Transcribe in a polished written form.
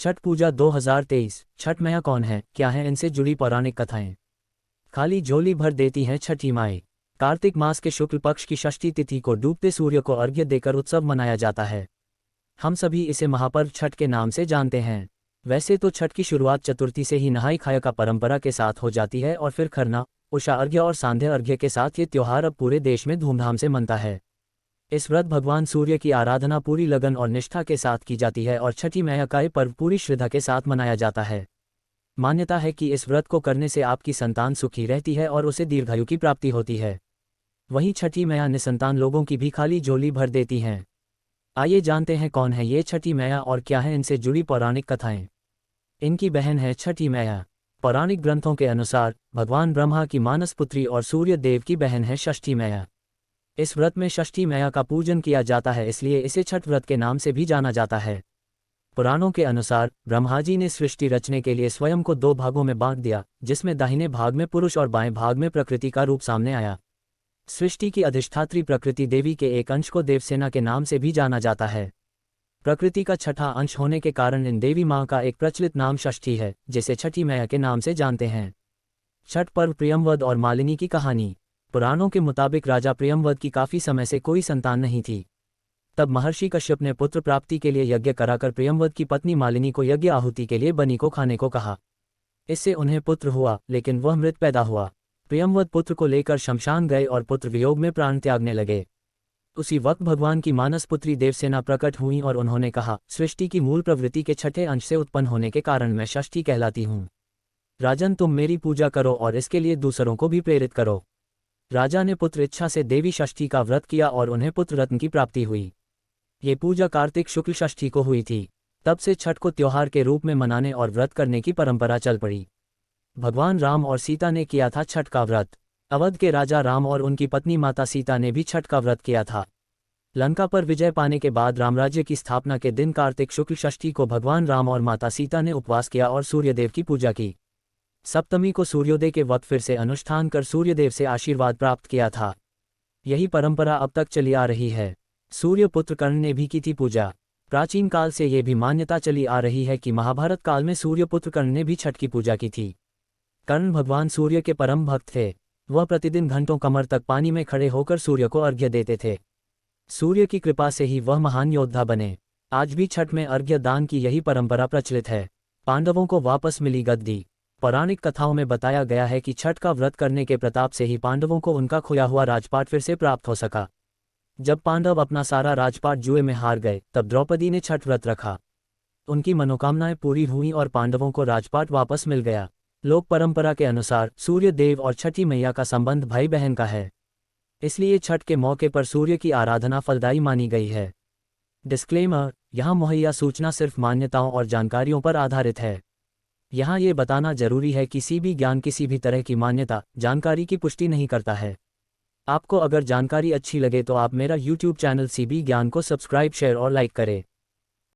छठ पूजा 2023। छठ मैया कौन है, क्या है इनसे जुड़ी पौराणिक कथाएं। खाली झोली भर देती हैं छठी माई। कार्तिक मास के शुक्ल पक्ष की षष्ठी तिथि को डूबते सूर्य को अर्घ्य देकर उत्सव मनाया जाता है। हम सभी इसे महापर्व छठ के नाम से जानते हैं। वैसे तो छठ की शुरुआत चतुर्थी से ही नहाई खाया का परंपरा के साथ हो जाती है और फिर खरना, उषा अर्घ्य और सांध्य अर्घ्य के साथ ये त्योहार अब पूरे देश में धूमधाम से मनता है। इस व्रत भगवान सूर्य की आराधना पूरी लगन और निष्ठा के साथ की जाती है और छठी मैया का ये पर्व पूरी श्रद्धा के साथ मनाया जाता है। मान्यता है कि इस व्रत को करने से आपकी संतान सुखी रहती है और उसे दीर्घायु की प्राप्ति होती है। वहीं छठी मैया निसंतान लोगों की भी खाली झोली भर देती हैं। आइए जानते हैं कौन है ये छठी मैया और क्या है इनसे जुड़ी पौराणिक कथाएं। इनकी बहन है छठी मैया। पौराणिक ग्रंथों के अनुसार भगवान ब्रह्मा की मानस पुत्री और सूर्य देव की बहन है षष्ठी मैया। इस व्रत में षष्ठी मैया का पूजन किया जाता है, इसलिए इसे छठ व्रत के नाम से भी जाना जाता है। पुराणों के अनुसार ब्रह्मा जी ने सृष्टि रचने के लिए स्वयं को 2 भागों में बांट दिया, जिसमें दाहिने भाग में पुरुष और बाएं भाग में प्रकृति का रूप सामने आया। सृष्टि की अधिष्ठात्री प्रकृति देवी के एक अंश को देवसेना के नाम से भी जाना जाता है। प्रकृति का छठा अंश होने के कारण इन देवी माँ का एक प्रचलित नाम षष्ठी है, जिसे छठी मैया के नाम से जानते हैं। छठ पर्व प्रियंवद और मालिनी की कहानी। पुराणों के मुताबिक राजा प्रियंवद की काफी समय से कोई संतान नहीं थी। तब महर्षि कश्यप ने पुत्र प्राप्ति के लिए यज्ञ कराकर प्रियंवद की पत्नी मालिनी को यज्ञ आहुति के लिए बनी को खाने को कहा। इससे उन्हें पुत्र हुआ, लेकिन वह मृत पैदा हुआ। प्रियंवद पुत्र को लेकर शमशान गए और पुत्र वियोग में प्राण त्यागने लगे। उसी वक्त भगवान की मानस पुत्री देवसेना प्रकट हुई और उन्होंने कहा, सृष्टि की मूल प्रवृत्ति के छठे अंश से उत्पन्न होने के कारण मैं षष्ठी कहलाती हूँ। राजन, तुम मेरी पूजा करो और इसके लिए दूसरों को भी प्रेरित करो। राजा ने पुत्र इच्छा से देवी षष्ठी का व्रत किया और उन्हें पुत्र रत्न की प्राप्ति हुई। ये पूजा कार्तिक शुक्ल षष्ठी को हुई थी। तब से छठ को त्योहार के रूप में मनाने और व्रत करने की परंपरा चल पड़ी। भगवान राम और सीता ने किया था छठ का व्रत। अवध के राजा राम और उनकी पत्नी माता सीता ने भी छठ का व्रत किया था। लंका पर विजय पाने के बाद रामराज्य की स्थापना के दिन कार्तिक शुक्ल षष्ठी को भगवान राम और माता सीता ने उपवास किया और सूर्यदेव की पूजा की। सप्तमी को सूर्योदय के वक्त फिर से अनुष्ठान कर सूर्यदेव से आशीर्वाद प्राप्त किया था। यही परंपरा अब तक चली आ रही है। सूर्यपुत्र कर्ण ने भी की थी पूजा। प्राचीन काल से ये भी मान्यता चली आ रही है कि महाभारत काल में सूर्यपुत्र कर्ण ने भी छठ की पूजा की थी। कर्ण भगवान सूर्य के परम भक्त थे। वह प्रतिदिन घंटों कमर तक पानी में खड़े होकर सूर्य को अर्घ्य देते थे। सूर्य की कृपा से ही वह महान योद्धा बने। आज भी छठ में अर्घ्य दान की यही परंपरा प्रचलित है। पांडवों को वापस मिली गद्दी। पौराणिक कथाओं में बताया गया है कि छठ का व्रत करने के प्रताप से ही पांडवों को उनका खोया हुआ राजपाट फिर से प्राप्त हो सका। जब पांडव अपना सारा राजपाट जुए में हार गए, तब द्रौपदी ने छठ व्रत रखा। उनकी मनोकामनाएं पूरी हुईं और पांडवों को राजपाट वापस मिल गया। लोक परंपरा के अनुसार सूर्य देव और छठी मैया का संबंध भाई बहन का है। इसलिए छठ के मौके पर सूर्य की आराधना फलदायी मानी गई है। डिस्क्लेमर: यहाँ मुहैया सूचना सिर्फ मान्यताओं और जानकारियों पर आधारित है। यहाँ ये बताना जरूरी है कि किसी भी ज्ञान किसी भी तरह की मान्यता जानकारी की पुष्टि नहीं करता है। आपको अगर जानकारी अच्छी लगे तो आप मेरा YouTube चैनल CB ज्ञान को सब्सक्राइब, शेयर और लाइक करें।